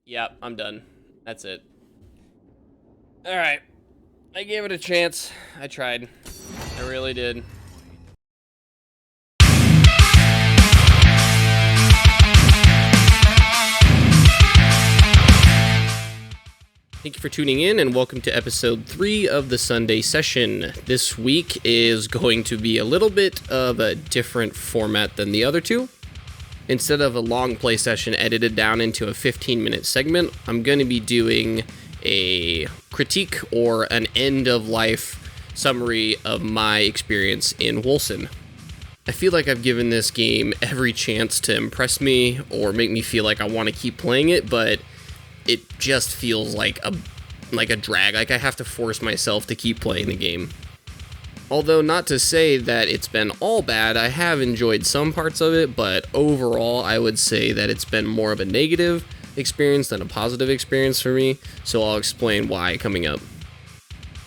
Yep, I'm done. That's it. Alright. I gave it a chance. I tried. I really did. Thank you for tuning in and welcome to episode 3 of the Sunday session. This week is going to be a little bit of a different format than the other two. Instead of a long play session edited down into a 15-minute segment, I'm going to be doing a critique or an end-of-life summary of my experience in Wolcen. I feel like I've given this game every chance to impress me or make me feel like I want to keep playing it, but it just feels like a drag. Like I have to force myself to keep playing the game. Although not to say that it's been all bad, I have enjoyed some parts of it, but overall I would say that it's been more of a negative experience than a positive experience for me, so I'll explain why coming up.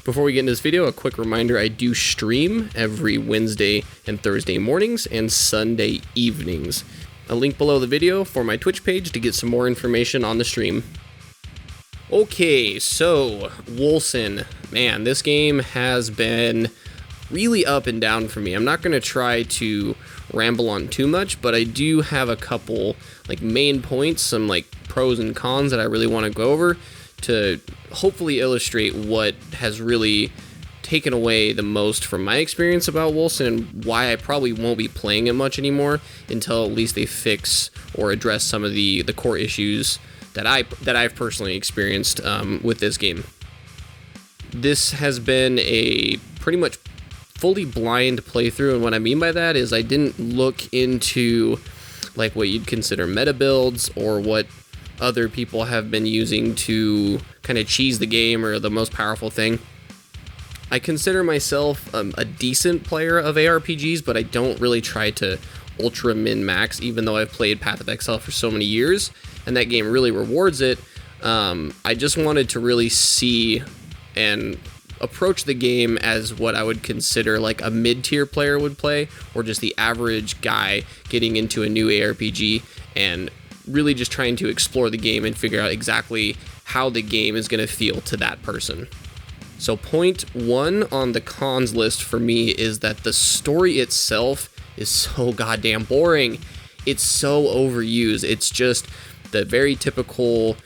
Before we get into this video, a quick reminder, I do stream every Wednesday and Thursday mornings and Sunday evenings. A link below the video for my Twitch page to get some more information on the stream. Okay, so Wolcen, man, this game has been really up and down for me. I'm not going to try to ramble on too much, but I do have a couple main points, some pros and cons that I really want to go over to hopefully illustrate what has really taken away the most from my experience about Wolcen and why I probably won't be playing it much anymore until at least they fix or address some of the core issues that I've personally experienced with this game. This has been a pretty much fully blind playthrough, and what I mean by that is I didn't look into what you'd consider meta builds or what other people have been using to kind of cheese the game or the most powerful thing. I consider myself a decent player of ARPGs, but I don't really try to ultra min-max, even though I've played Path of Exile for so many years, and that game really rewards it. I just wanted to really see and approach the game as what I would consider a mid-tier player would play, or just the average guy getting into a new ARPG, and really just trying to explore the game and figure out exactly how the game is going to feel to that person. So point 1 on the cons list for me is that the story itself is so goddamn boring. It's so overused. It's just the very typical,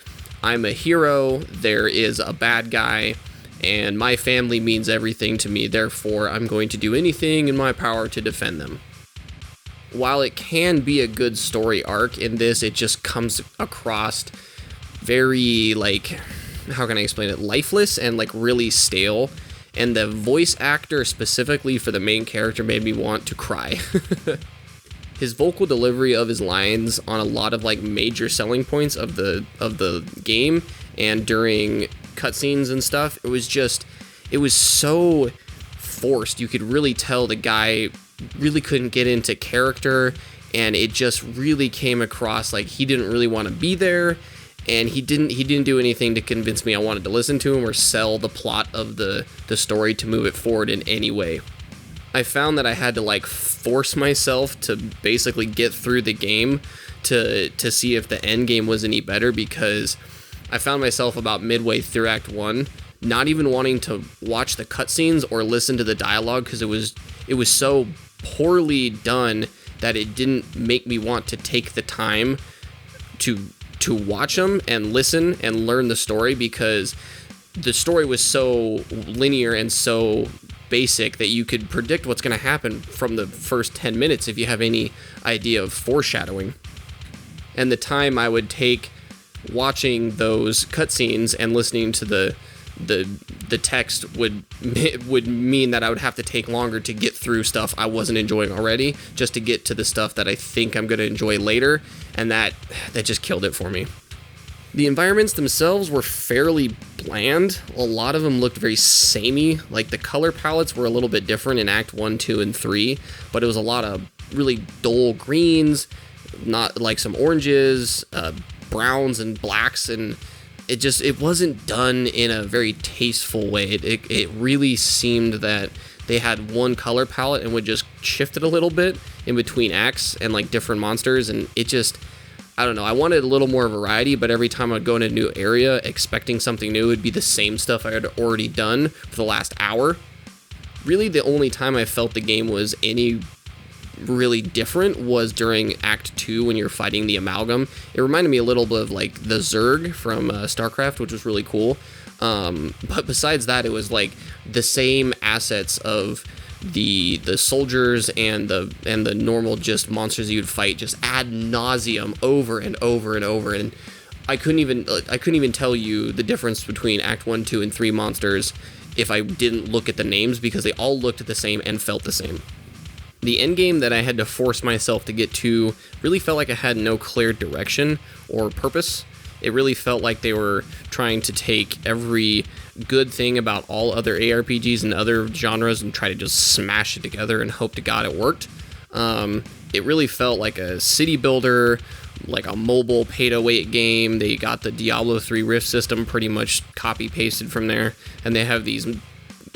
I'm a hero, there is a bad guy, and my family means everything to me, therefore I'm going to do anything in my power to defend them. While it can be a good story arc in this, it just comes across very, how can I explain it, lifeless and really stale, and the voice actor specifically for the main character made me want to cry. His vocal delivery of his lines on a lot of major selling points of the game and during cutscenes and stuff, it was so forced. You could really tell the guy really couldn't get into character, and it just really came across like he didn't really want to be there, and he didn't do anything to convince me I wanted to listen to him or sell the plot of the story to move it forward in any way. I found that I had to force myself to basically get through the game to see if the end game was any better, because I found myself about midway through Act 1 not even wanting to watch the cutscenes or listen to the dialogue, because it was so poorly done that it didn't make me want to take the time to watch them and listen and learn the story, because the story was so linear and so basic that you could predict what's going to happen from the first 10 minutes if you have any idea of foreshadowing. And the time I would take watching those cutscenes and listening to the text would mean that I would have to take longer to get through stuff I wasn't enjoying already, just to get to the stuff that I think I'm going to enjoy later, and that just killed it for me. The environments themselves were fairly bland. A lot of them looked very samey. The color palettes were a little bit different in Act 1, 2, and 3, but it was a lot of really dull greens, not some oranges, browns and blacks, and it wasn't done in a very tasteful way. It really seemed that they had one color palette and would just shift it a little bit in between acts and different monsters, and I don't know, I wanted a little more variety, but every time I'd go in a new area expecting something new, it'd be the same stuff I had already done for the last hour. Really, the only time I felt the game was any really different was during Act 2 when you're fighting the Amalgam. It reminded me a little bit of like the Zerg from StarCraft, which was really cool. But besides that, it was like the same assets of the soldiers and the normal just monsters you'd fight just ad nauseum over and over and over, and I couldn't even tell you the difference between Act 1, 2, and 3 monsters if I didn't look at the names, because they all looked the same and felt the same. The endgame that I had to force myself to get to really felt like I had no clear direction or purpose. It really felt like they were trying to take every good thing about all other ARPGs and other genres and try to just smash it together and hope to God it worked. It really felt like a city builder, like a mobile pay-to-wait game. They got the Diablo 3 Rift system pretty much copy-pasted from there, and they have these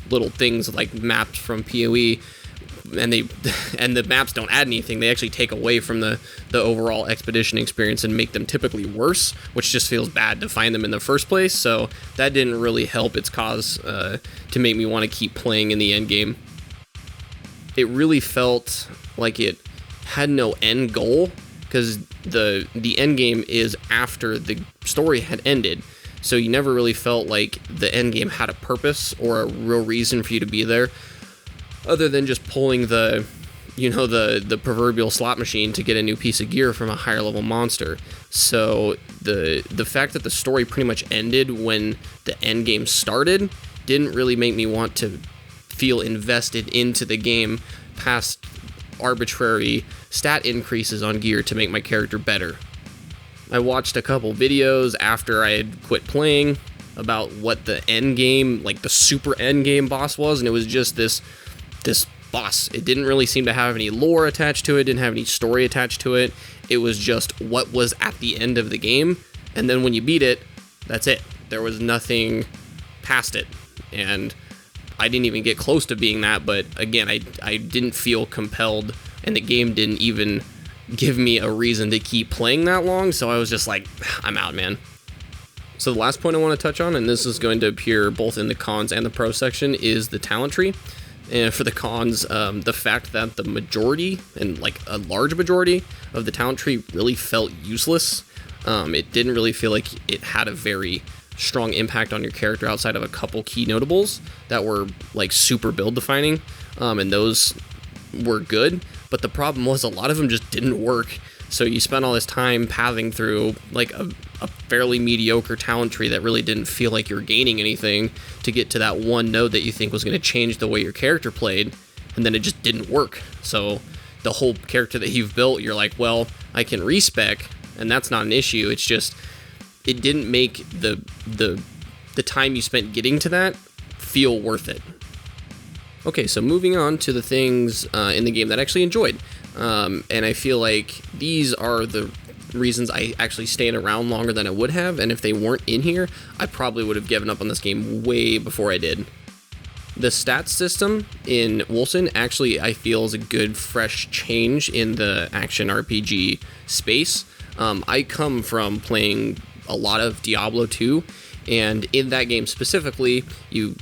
little things like maps from PoE, and the maps don't add anything. They actually take away from the overall expedition experience and make them typically worse, which just feels bad to find them in the first place. So that didn't really help its cause to make me want to keep playing in the end game. It really felt like it had no end goal, because the end game is after the story had ended. So you never really felt like the end game had a purpose or a real reason for you to be there, other than just pulling the proverbial slot machine to get a new piece of gear from a higher level monster. So the fact that the story pretty much ended when the end game started didn't really make me want to feel invested into the game past arbitrary stat increases on gear to make my character better. I watched a couple videos after I had quit playing about what the end game, like the super end game boss was, and it was just this boss. It didn't really seem to have any lore attached to it, didn't have any story attached to it. It was just what was at the end of the game, and then when you beat it, that's it. There was nothing past it, and I didn't even get close to being that, but again, I didn't feel compelled, and the game didn't even give me a reason to keep playing that long, so I was just like, I'm out, man. So the last point I want to touch on, and this is going to appear both in the cons and the pro section, is the talent tree. And for the cons, the fact that the majority, and like a large majority, of the talent tree really felt useless. It didn't really feel like it had a very strong impact on your character outside of a couple key notables that were like super build defining, and those were good, but the problem was a lot of them just didn't work. So you spent all this time pathing through like a fairly mediocre talent tree that really didn't feel like you're gaining anything to get to that one node that you think was going to change the way your character played, and then it just didn't work. So the whole character that you've built, you're like, well, I can respec, and that's not an issue. It's just it didn't make the time you spent getting to that feel worth it. Okay, so moving on to the things in the game that I actually enjoyed. And I feel like these are the reasons I actually stayed around longer than I would have, and if they weren't in here, I probably would have given up on this game way before I did. The stats system in Wolcen actually, I feel, is a good, fresh change in the action RPG space. I come from playing a lot of Diablo 2, and in that game specifically, you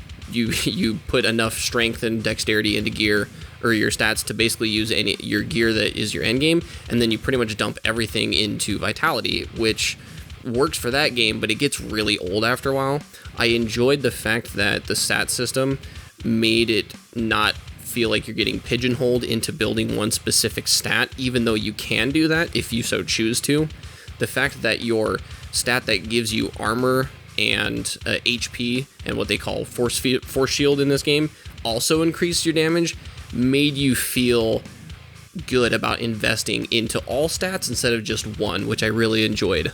put enough strength and dexterity into gear, or your stats, to basically use your gear that is your end game, and then you pretty much dump everything into vitality, which works for that game, but it gets really old after a while. I enjoyed the fact that the stat system made it not feel like you're getting pigeonholed into building one specific stat, even though you can do that if you so choose to. The fact that your stat that gives you armor and HP and what they call force shield in this game also increased your damage made you feel good about investing into all stats instead of just one, which I really enjoyed.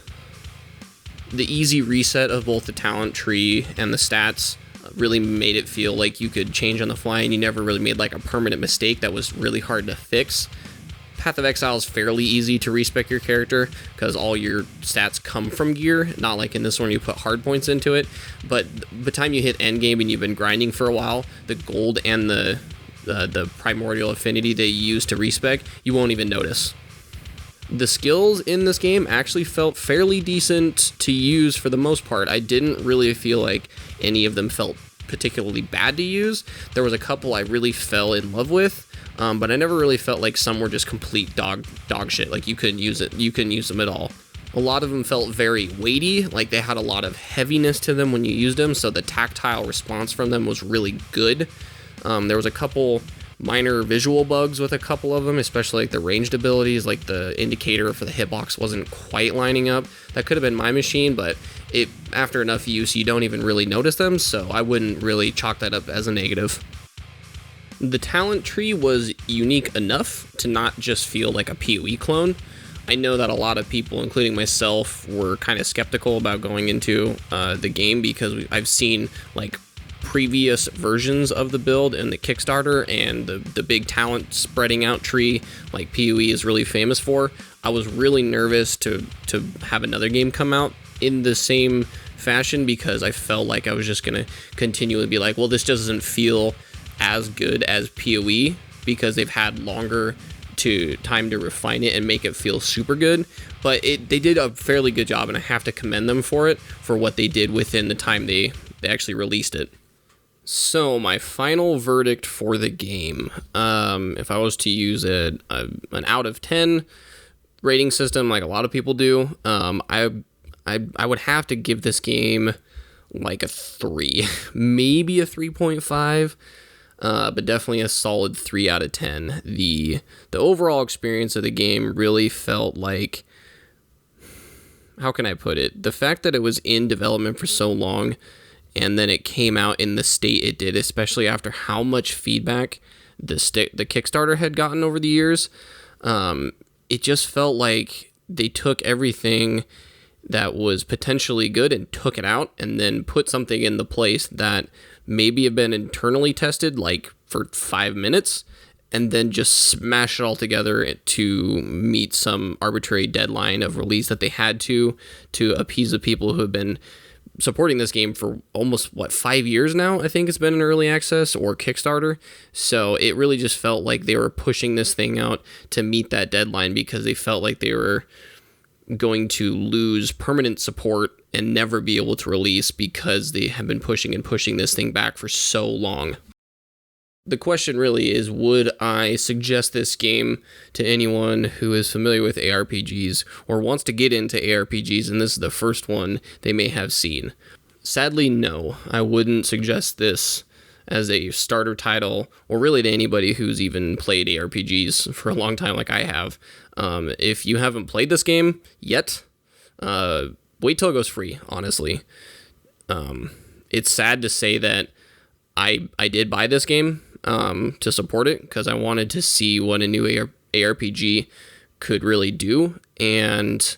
The easy reset of both the talent tree and the stats really made it feel like you could change on the fly, and you never really made like a permanent mistake that was really hard to fix. Path of Exile is fairly easy to respec your character because all your stats come from gear, not like in this one you put hard points into it. But by the time you hit endgame and you've been grinding for a while, the gold and the primordial affinity that you use to respec, you won't even notice. The skills in this game actually felt fairly decent to use for the most part. I didn't really feel like any of them felt particularly bad to use. There was a couple I really fell in love with, but I never really felt like some were just complete dog shit. Like you couldn't use them at all. A lot of them felt very weighty, like they had a lot of heaviness to them when you used them, so the tactile response from them was really good. There was a couple minor visual bugs with a couple of them, especially like the ranged abilities, like the indicator for the hitbox wasn't quite lining up. That could have been my machine, but after enough use, you don't even really notice them, so I wouldn't really chalk that up as a negative. The talent tree was unique enough to not just feel like a PoE clone. I know that a lot of people, including myself, were kind of skeptical about going into the game because I've seen like previous versions of the build in the Kickstarter and the big talent spreading out tree like PoE is really famous for. I was really nervous to have another game come out in the same fashion because I felt like I was just going to continually be like, well, this doesn't feel as good as PoE because they've had longer time to refine it and make it feel super good. But they did a fairly good job, and I have to commend them for it, for what they did within the time they actually released it. So my final verdict for the game, if I was to use an out of 10 rating system like a lot of people do, I would have to give this game like a 3, maybe a 3.5. But definitely a solid 3 out of 10. The overall experience of the game really felt like, how can I put it? The fact that it was in development for so long and then it came out in the state it did, especially after how much feedback the Kickstarter had gotten over the years, it just felt like they took everything that was potentially good and took it out and then put something in the place that maybe have been internally tested like for 5 minutes and then just smash it all together to meet some arbitrary deadline of release that they had to appease the people who have been supporting this game for almost 5 years now. I think it's been in early access or Kickstarter. So it really just felt like they were pushing this thing out to meet that deadline because they felt like they were going to lose permanent support and never be able to release because they have been pushing this thing back for so long. The question really is, would I suggest this game to anyone who is familiar with ARPGs or wants to get into ARPGs and this is the first one they may have seen? Sadly, no. I wouldn't suggest this as a starter title, or really to anybody who's even played ARPGs for a long time like I have. If you haven't played this game yet, wait till it goes free, honestly. It's sad to say that I did buy this game to support it because I wanted to see what a new ARPG could really do, and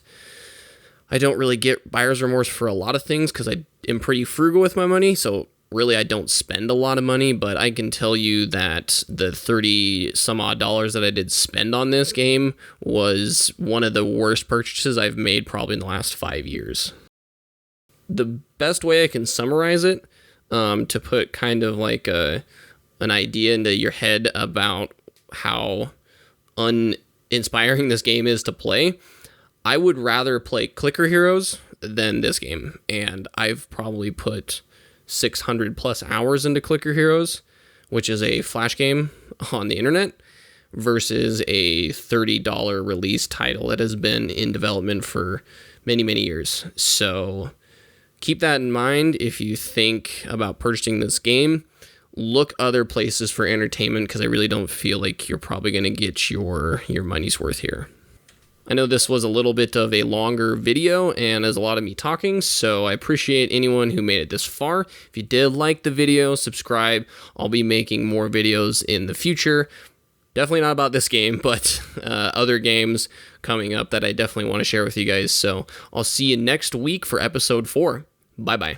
I don't really get buyer's remorse for a lot of things because I am pretty frugal with my money, so really I don't spend a lot of money, but I can tell you that the 30 some odd dollars that I did spend on this game was one of the worst purchases I've made probably in the last 5 years. The best way I can summarize it, to put kind of like an idea into your head about how uninspiring this game is to play, I would rather play Clicker Heroes than this game, and I've probably put 600 plus hours into Clicker Heroes, which is a flash game on the internet, versus a $30 release title that has been in development for many, many years. So keep that in mind if you think about purchasing this game. Look other places for entertainment because I really don't feel like you're probably going to get your money's worth here. I know this was a little bit of a longer video and there's a lot of me talking, so I appreciate anyone who made it this far. If you did like the video, subscribe. I'll be making more videos in the future. Definitely not about this game, but other games coming up that I definitely want to share with you guys. So I'll see you next week for episode 4. Bye-bye.